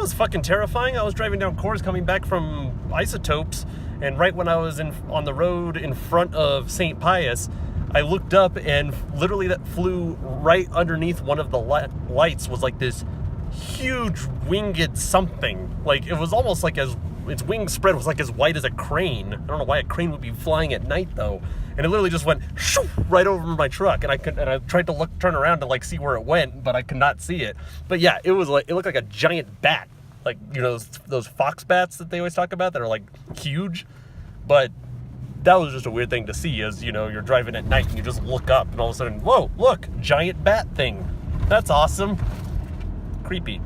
was fucking terrifying. I was driving down Coors coming back from Isotopes, and right when I was on the road in front of St. Pius, I looked up and literally that flew right underneath one of the lights was like this huge winged something. Like it was almost like its wing spread was like as white as a crane. I don't know why a crane would be flying at night though. And it literally just went shoo, right over my truck, and I tried to turn around to like see where it went, but I could not see it. But yeah, it looked like a giant bat, like those fox bats that they always talk about that are like huge. But that was just a weird thing to see, as you're driving at night and you just look up and all of a sudden, whoa, look, giant bat thing. That's awesome. Creepy.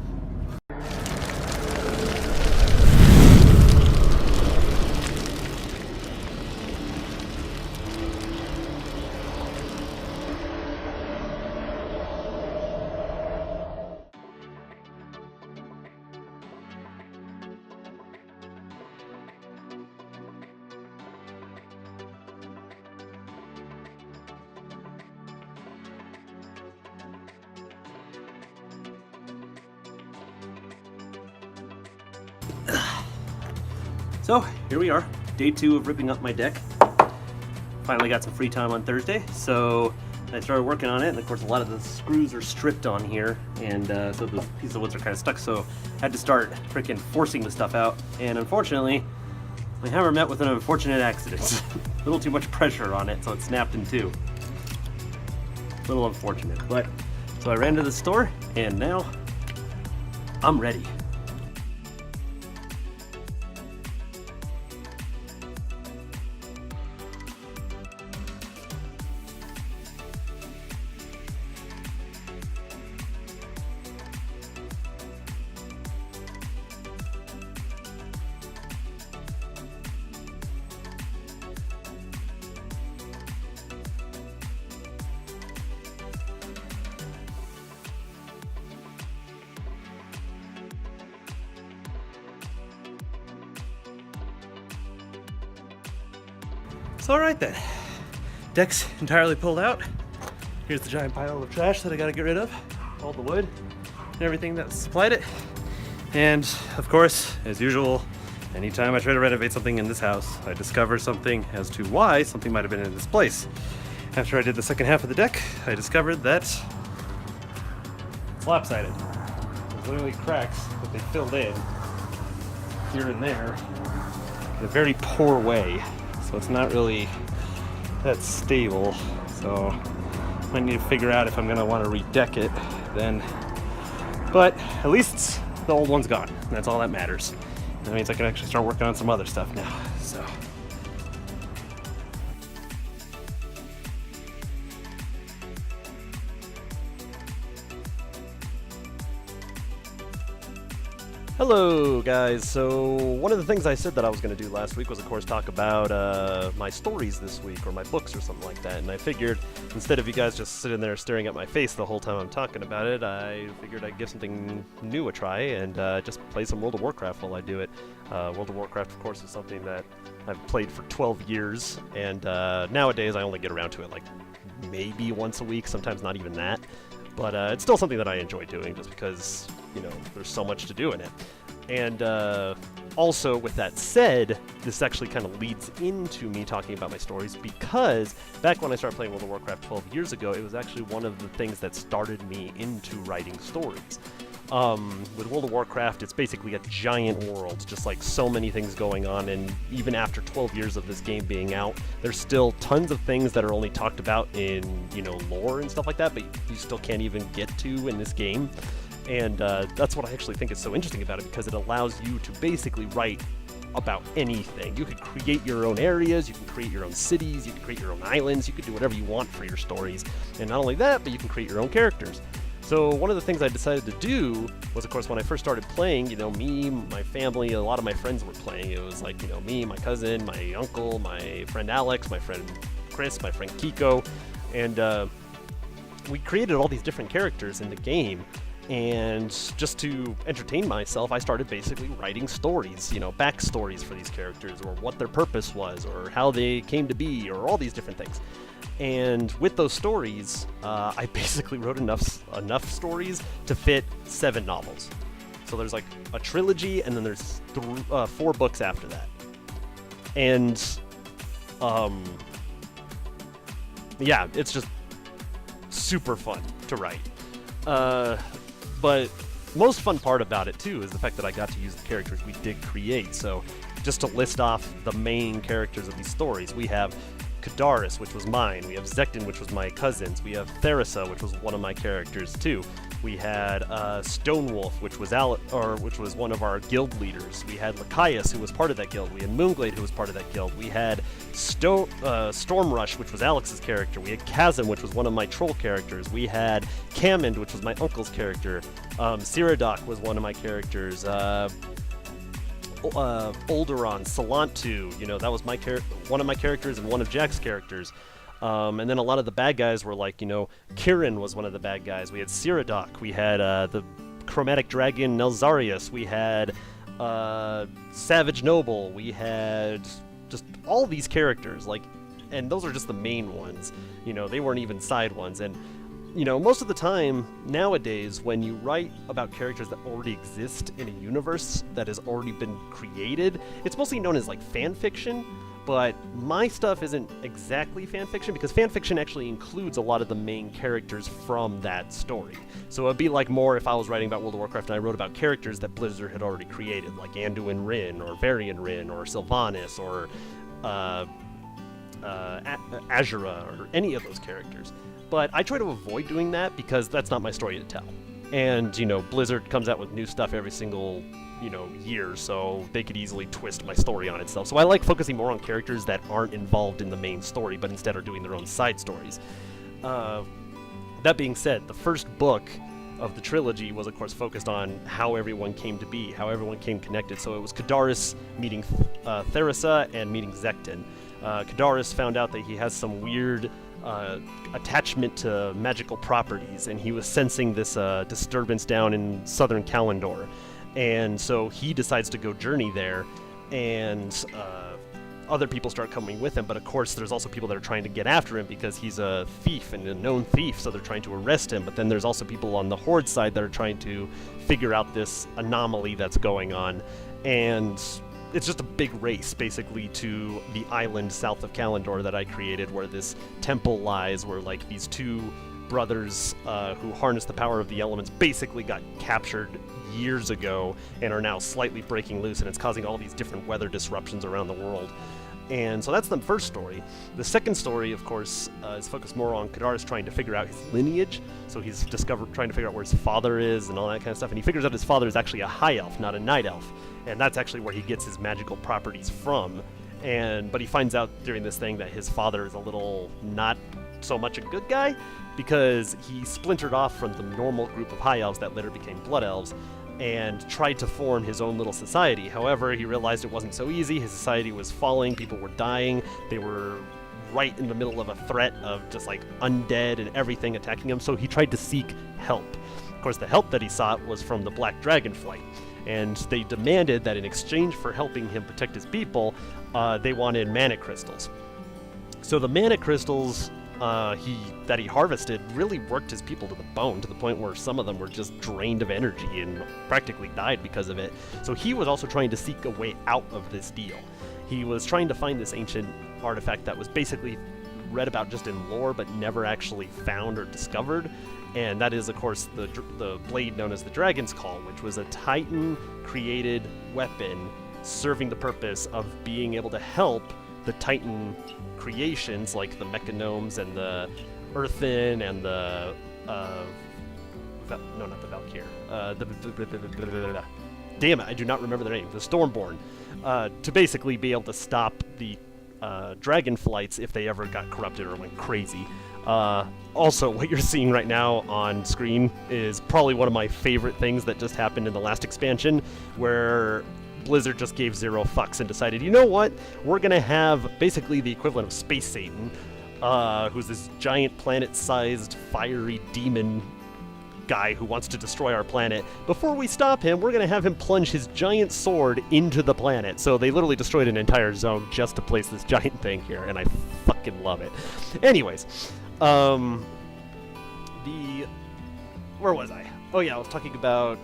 So, here we are, day 2 of ripping up my deck. Finally got some free time on Thursday, so I started working on it, and of course a lot of the screws are stripped on here, and so the pieces of wood are kind of stuck, so I had to start freaking forcing the stuff out, and unfortunately, my hammer met with an unfortunate accident. A little too much pressure on it, so it snapped in two. A little unfortunate, but so I ran to the store, and now I'm ready. So alright then, deck's entirely pulled out. Here's the giant pile of trash that I gotta get rid of, all the wood and everything that supplied it. And of course, as usual, anytime I try to renovate something in this house, I discover something as to why something might have been in this place. After I did the second half of the deck, I discovered that it's lopsided. There's literally cracks that they filled in here and there in a very poor way. So it's not really that stable, so I need to figure out if I'm gonna want to redeck it then. But at least the old one's gone, and that's all that matters. That means I can actually start working on some other stuff now, so. Hello guys, so one of the things I said that I was going to do last week was of course talk about my stories this week, or my books or something like that, and I figured instead of you guys just sitting there staring at my face the whole time I'm talking about it, I figured I'd give something new a try and just play some World of Warcraft while I do it. World of Warcraft of course is something that I've played for 12 years, and nowadays I only get around to it like maybe once a week, sometimes not even that. But it's still something that I enjoy doing just because, there's so much to do in it. And also, with that said, this actually kind of leads into me talking about my stories, because back when I started playing World of Warcraft 12 years ago, it was actually one of the things that started me into writing stories. With World of Warcraft, it's basically a giant world, just like so many things going on, and even after 12 years of this game being out, there's still tons of things that are only talked about in, lore and stuff like that, but you still can't even get to in this game. And that's what I actually think is so interesting about it, because it allows you to basically write about anything. You could create your own areas, you can create your own cities, you can create your own islands, you can do whatever you want for your stories. And not only that, but you can create your own characters. So one of the things I decided to do was, of course, when I first started playing, me, my family, a lot of my friends were playing. It was like, me, my cousin, my uncle, my friend Alex, my friend Chris, my friend Kiko, and we created all these different characters in the game. And just to entertain myself, I started basically writing stories, backstories for these characters, or what their purpose was, or how they came to be, or all these different things. And with those stories, I basically wrote enough stories to fit 7 novels. So there's like a trilogy, and then there's 4 books after that. And, yeah, it's just super fun to write. But most fun part about it, too, is the fact that I got to use the characters we did create. So just to list off the main characters of these stories, we have Kadaris, which was mine. We have Zekton, which was my cousin's. We have Theresa, which was one of my characters, too. We had Stonewolf, which was one of our guild leaders. We had Lachias, who was part of that guild. We had Moonglade, who was part of that guild. We had Stormrush, which was Alex's character. We had Chasm, which was one of my troll characters. We had Cammond, which was my uncle's character. Cyrodiil was one of my characters. Olderon, Salantu, that was one of my characters and one of Jack's characters. And then a lot of the bad guys were like, Kirin was one of the bad guys. We had Cyrodiil. We had the Chromatic Dragon Nelzarius. We had Savage Noble. We had just all these characters, and those are just the main ones. They weren't even side ones. And most of the time nowadays, when you write about characters that already exist in a universe that has already been created, it's mostly known as fan fiction. But my stuff isn't exactly fan fiction, because fan fiction actually includes a lot of the main characters from that story. So it'd be more if I was writing about World of Warcraft and I wrote about characters that Blizzard had already created, like Anduin Wrynn, or Varian Wrynn, or Sylvanas, or Azura, or any of those characters. But I try to avoid doing that because that's not my story to tell. And, Blizzard comes out with new stuff every single year, so they could easily twist my story on itself. So I like focusing more on characters that aren't involved in the main story, but instead are doing their own side stories. That being said, the first book of the trilogy was, of course, focused on how everyone came to be, how everyone came connected. So it was Kadaris meeting Theresa and meeting Zekton. Kadaris found out that he has some weird attachment to magical properties, and he was sensing this disturbance down in southern Kalimdor. And so he decides to go journey there, and other people start coming with him. But of course, there's also people that are trying to get after him because he's a thief and a known thief, so they're trying to arrest him. But then there's also people on the Horde side that are trying to figure out this anomaly that's going on. And it's just a big race, basically, to the island south of Kalimdor that I created, where this temple lies, where these 2 brothers who harness the power of the elements basically got captured years ago and are now slightly breaking loose, and it's causing all these different weather disruptions around the world. And so that's the first story. The second story, of course, is focused more on Kadaris trying to figure out his lineage. So he's trying to figure out where his father is and all that kind of stuff. And he figures out his father is actually a high elf, not a night elf. And that's actually where he gets his magical properties from. But he finds out during this thing that his father is a little not so much a good guy, because he splintered off from the normal group of high elves that later became blood elves and tried to form his own little society. However, he realized it wasn't so easy. His society was falling, people were dying, they were right in the middle of a threat of just undead and everything attacking him, so he tried to seek help. Of course, the help that he sought was from the Black Dragonflight, and they demanded that in exchange for helping him protect his people, they wanted mana crystals. So the mana crystals that he harvested really worked his people to the bone, to the point where some of them were just drained of energy and practically died because of it. So he was also trying to seek a way out of this deal. He was trying to find this ancient artifact that was basically read about just in lore but never actually found or discovered, and that is, of course, the blade known as the Dragon's Call, which was a Titan-created weapon serving the purpose of being able to help the Titan creations like the Mechanomes and the Earthen and the not the Valkyr. Damn it, I do not remember their name. The Stormborn, to basically be able to stop the Dragonflights if they ever got corrupted or went crazy. Also, what you're seeing right now on screen is probably one of my favorite things that just happened in the last expansion, where Blizzard just gave 0 fucks and decided, you know what, we're gonna have basically the equivalent of Space Satan, who's this giant planet-sized fiery demon guy who wants to destroy our planet. Before we stop him, we're gonna have him plunge his giant sword into the planet. So they literally destroyed an entire zone just to place this giant thing here, and I fucking love it. Anyways, where was I? Oh yeah, I was talking about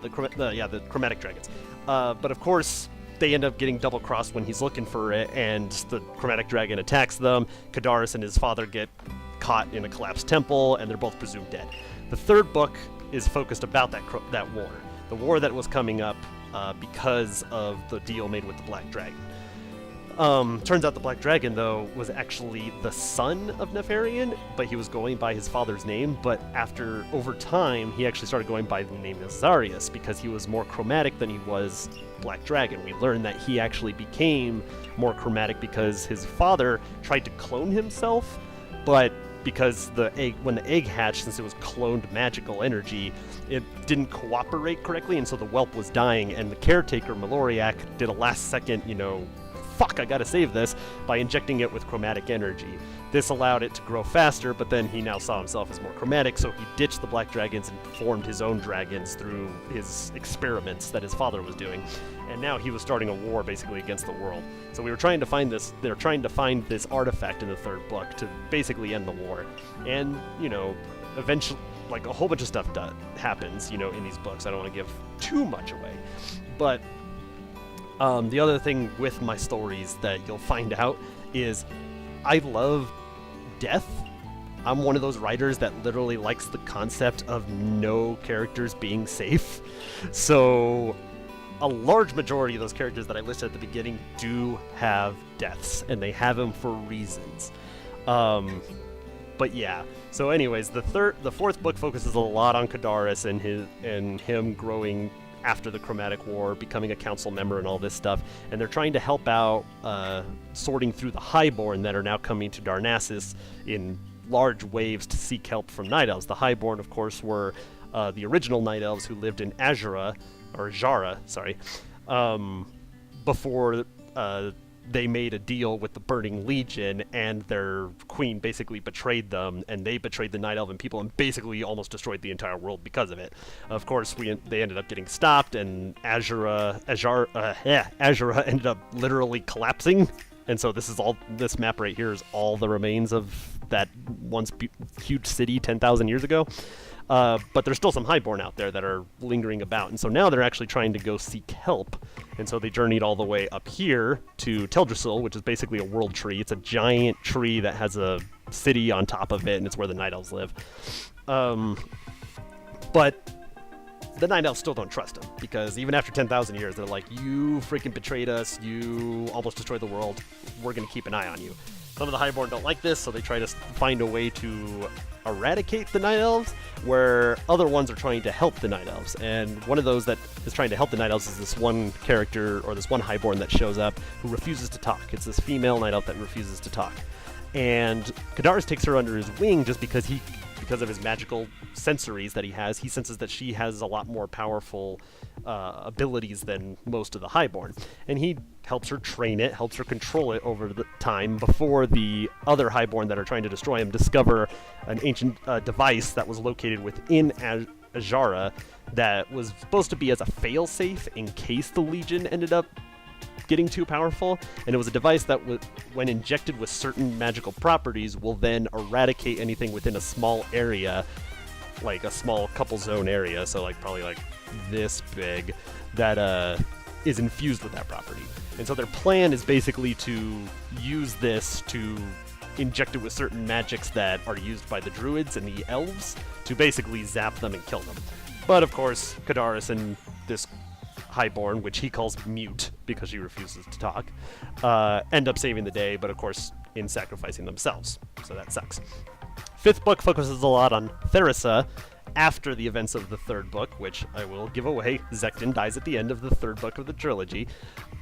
the chromatic dragons. But of course, they end up getting double crossed when he's looking for it, and the chromatic dragon attacks them. Kadaris and his father get caught in a collapsed temple, and they're both presumed dead. The third book is focused about that war, the war that was coming up because of the deal made with the Black Dragon. Turns out the Black Dragon, though, was actually the son of Nefarian, but he was going by his father's name. But over time, he actually started going by the name Azarius because he was more chromatic than he was Black Dragon. We learned that he actually became more chromatic because his father tried to clone himself, but because when the egg hatched, since it was cloned magical energy, it didn't cooperate correctly, and so the whelp was dying, and the caretaker, Meloriak, did a last-second, fuck, I gotta save this, by injecting it with chromatic energy. This allowed it to grow faster, but then he now saw himself as more chromatic, so he ditched the Black Dragons and formed his own dragons through his experiments that his father was doing. And now he was starting a war, basically, against the world. So we were trying to find this, they're trying to find this artifact in the third book to basically end the war. And, eventually, like, a whole bunch of stuff happens, in these books. I don't want to give too much away. But the other thing with my stories that you'll find out is I love death. I'm one of those writers that literally likes the concept of no characters being safe. So a large majority of those characters that I listed at the beginning do have deaths, and they have them for reasons. But yeah. So anyways, the fourth book focuses a lot on Kadaris and him growing after the Chromatic War, becoming a council member and all this stuff, and they're trying to help out sorting through the Highborn that are now coming to Darnassus in large waves to seek help from Night Elves. The Highborn, of course, were the original Night Elves who lived in Azura, before they made a deal with the Burning Legion, and their queen basically betrayed them, and they betrayed the Night Elven people and basically almost destroyed the entire world because of it. Of course, they ended up getting stopped, and Azura ended up literally collapsing. And so this map right here is all the remains of that once huge city 10,000 years ago. But there's still some Highborn out there that are lingering about, and so now they're actually trying to go seek help. And so they journeyed all the way up here to Teldrassil, which is basically a world tree. It's a giant tree that has a city on top of it, and it's where the Night Elves live. But the Night Elves still don't trust him, because even after 10,000 years, they're like, you freaking betrayed us, you almost destroyed the world, we're going to keep an eye on you. Some of the Highborn don't like this, so they try to find a way to eradicate the Night Elves, where other ones are trying to help the Night Elves. And one of those that is trying to help the Night Elves is this one character, or this one Highborn that shows up, who refuses to talk. It's this female Night Elf that refuses to talk. And Kadaris takes her under his wing just because of his magical sensories that he has. He senses that she has a lot more powerful abilities than most of the Highborn. And he helps her train it, helps her control it over the time before the other Highborn that are trying to destroy him discover an ancient device that was located within Azura that was supposed to be as a failsafe in case the Legion ended up getting too powerful, and it was a device that when injected with certain magical properties will then eradicate anything within a small area, like a small couple zone area, so like probably like this big, that is infused with that property. And so their plan is basically to use this to inject it with certain magics that are used by the druids and the elves to basically zap them and kill them. But of course, Kadaris and this Highborn, which he calls Mute because she refuses to talk, end up saving the day, but of course in sacrificing themselves. So that sucks. Fifth book focuses a lot on Theresa after the events of the third book, which I will give away. Zekton dies at the end of the third book of the trilogy,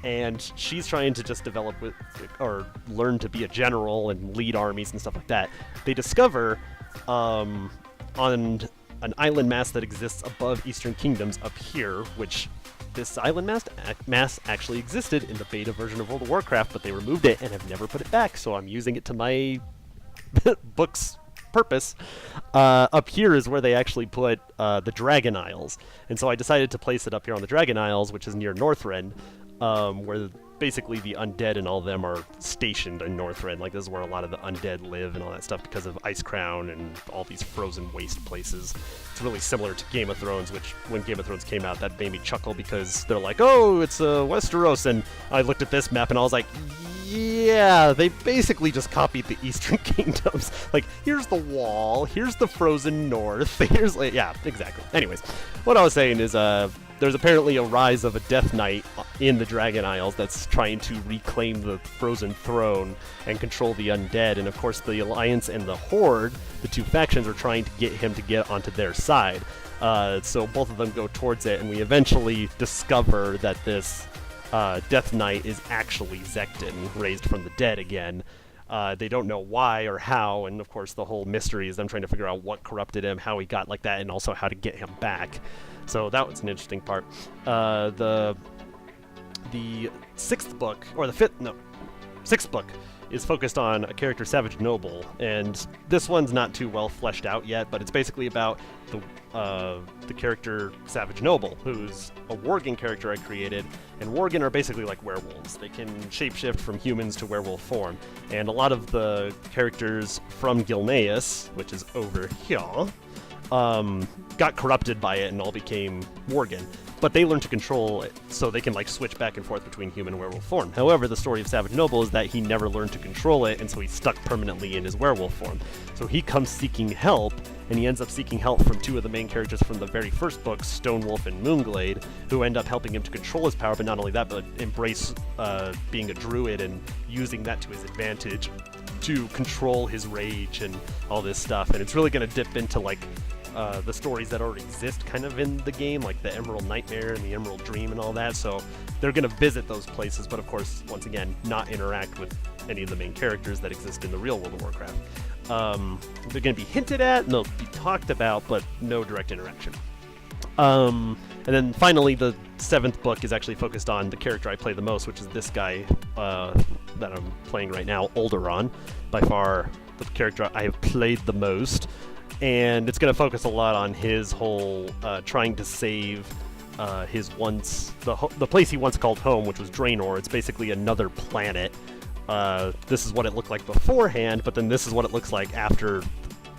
and she's trying to just develop or learn to be a general and lead armies and stuff like that. They discover on an island mass that exists above Eastern Kingdoms up here, which this island mass actually existed in the beta version of World of Warcraft, but they removed it and have never put it back, so I'm using it to my book's purpose. Up here is where they actually put the Dragon Isles, and so I decided to place it up here on the Dragon Isles, which is near Northrend. where basically the undead and all of them are stationed in Northrend. Like, this is where a lot of the undead live and all that stuff because of Icecrown and all these frozen waste places. It's really similar to Game of Thrones, which when Game of Thrones came out, that made me chuckle because they're like, oh, it's Westeros, and I looked at this map and I was like, yeah, they basically just copied the Eastern Kingdoms. Like, here's the wall, here's the frozen north, here's, like, yeah, exactly. Anyways, what I was saying is, there's apparently a rise of a Death Knight in the Dragon Isles that's trying to reclaim the Frozen Throne and control the undead, and of course the Alliance and the Horde, the two factions, are trying to get him to get onto their side. So both of them go towards it, and we eventually discover that this Death Knight is actually Zekton, raised from the dead again. They don't know why or how, and of course the whole mystery is them trying to figure out what corrupted him, how he got like that, and also how to get him back. So that was an interesting part. The sixth book, or the sixth book, is focused on a character, Savage Noble, and this one's not too well fleshed out yet, but it's basically about the character Savage Noble, who's a Worgen character I created, and Worgen are basically like werewolves. They can shapeshift from humans to werewolf form, and a lot of the characters from Gilneas, which is over here, got corrupted by it and all became Worgen. But they learn to control it, so they can like switch back and forth between human and werewolf form. However, the story of Savage Noble is that he never learned to control it, and so he's stuck permanently in his werewolf form. So he comes seeking help, and he ends up seeking help from two of the main characters from the very first book, Stonewolf and Moonglade, who end up helping him to control his power, but not only that, but embrace being a druid and using that to his advantage to control his rage and all this stuff. And it's really going to dip into like the stories that already exist kind of in the game, like the Emerald Nightmare and the Emerald Dream and all that, so they're going to visit those places, but of course, once again, not interact with any of the main characters that exist in the real World of Warcraft. They're going to be hinted at, and they'll be talked about, but no direct interaction. And then finally, the seventh book is actually focused on the character I play the most, which is this guy that I'm playing right now, Alderaan, by far the character I have played the most. And it's going to focus a lot on his whole trying to save his the place he once called home, which was Draenor. It's basically another planet. This is what it looked like beforehand, but then this is what it looks like after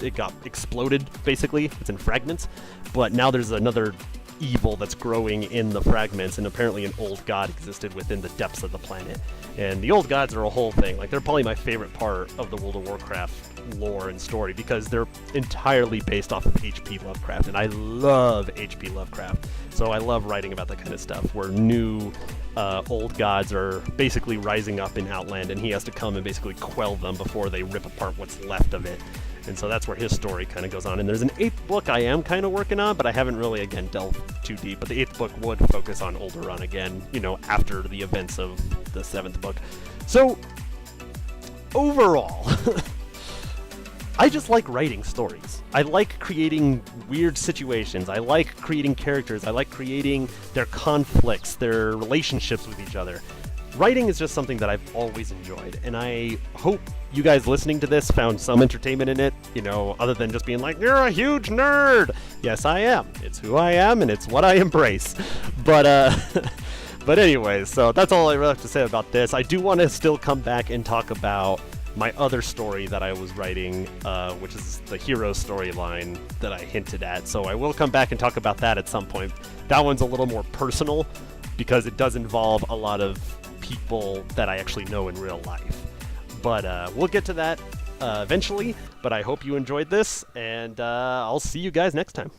it got exploded, basically. It's in fragments. But now there's another evil that's growing in the fragments, and apparently an old god existed within the depths of the planet. And the old gods are a whole thing. Like, they're probably my favorite part of the World of Warcraft lore and story, because they're entirely based off of H.P. Lovecraft, and I love H.P. Lovecraft. So I love writing about that kind of stuff, where new old gods are basically rising up in Outland, and he has to come and basically quell them before they rip apart what's left of it. And so that's where his story kind of goes on. And there's an eighth book I am kind of working on, but I haven't really, again, delved too deep. But the eighth book would focus on Alderaan again, you know, after the events of the seventh book. So, overall, I just like writing stories. I like creating weird situations. I like creating characters. I like creating their conflicts, their relationships with each other. Writing is just something that I've always enjoyed, and I hope you guys listening to this found some entertainment in it, you know, other than just being like, you're a huge nerd! Yes, I am. It's who I am, and it's what I embrace. But, but anyways, so that's all I really have to say about this. I do want to still come back and talk about my other story that I was writing, which is the hero storyline that I hinted at. So I will come back and talk about that at some point. That one's a little more personal, because it does involve a lot of people that I actually know in real life. But we'll get to that eventually, but I hope you enjoyed this, and I'll see you guys next time.